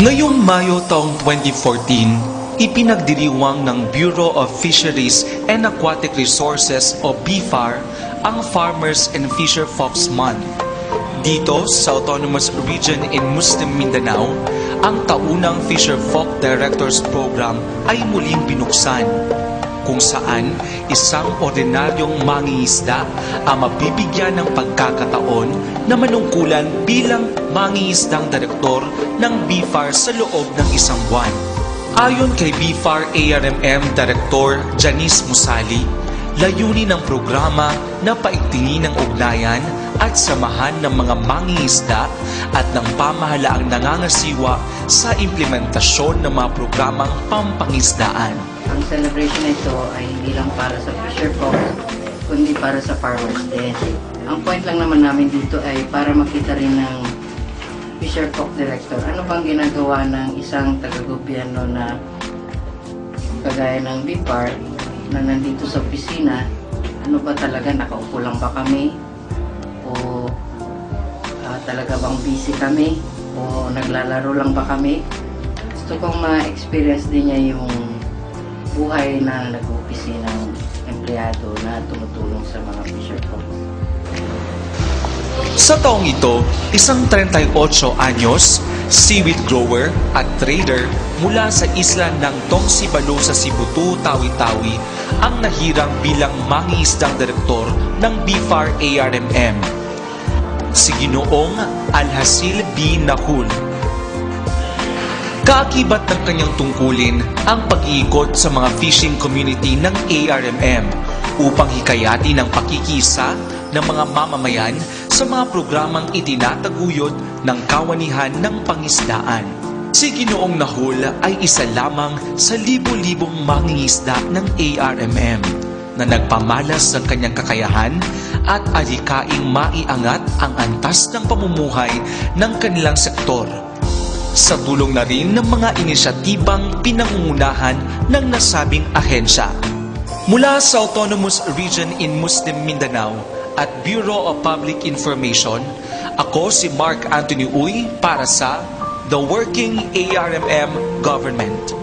Ngayong Mayo taong 2014, ipinagdiriwang ng Bureau of Fisheries and Aquatic Resources o BFAR ang Farmers and Fisher Folks Month. Dito sa Autonomous Region in Muslim Mindanao, ang taunang Fisher Folk Directors Program ay muling binuksan, kung saan isang ordinaryong mangingisda ang mabibigyan ng pagkakataon na manungkulan bilang mangingisdang direktor ng BFAR sa loob ng isang buwan. Ayon kay BFAR ARMM Director Janice Musali, layunin ng programa na paigtingin ang ugnayan at samahan ng mga mangingisda at ng pamahalaang nangangasiwa sa implementasyon ng mga programang pampangisdaan. Ang celebration ito ay hindi lang para sa fisher folks, kundi para sa farmers din. Ang point lang naman namin dito ay para makita rin ng fisher folk director ano bang ginagawa ng isang taga-gobyerno na kagaya ng BFAR na nandito sa opisina. Ano ba talaga, nakaupo lang ba kami o talaga bang busy kami o naglalaro lang ba kami. Gusto kong ma-experience din niya yung buhay na nag-opisina ng empleyado na tumutulong sa mga fisher folks. Sa taong ito, isang 38 anyos, seaweed grower at trader mula sa isla ng Tongsibalu sa Sibutu, Tawi-Tawi ang nahirang bilang mangingisdang direktor ng BFAR ARMM. Si Ginoong Alhasil B. Nahul. Kaakibat ng kanyang tungkulin ang pag-iikot sa mga fishing community ng ARMM upang hikayati ng pakikisa ng mga mamamayan sa mga programang itinataguyod ng kawanihan ng pangisdaan. Si Ginoong Nahul ay isa lamang sa libo-libong mangingisda ng ARMM na nagpamalas ng kanyang kakayahan at alikaing maiangat ang antas ng pamumuhay ng kanilang sektor, sa tulong na rin ng mga inisyatibang pinangungunahan ng nasabing ahensya. Mula sa Autonomous Region in Muslim Mindanao at Bureau of Public Information, ako si Mark Anthony Uy para sa The Working ARMM Government.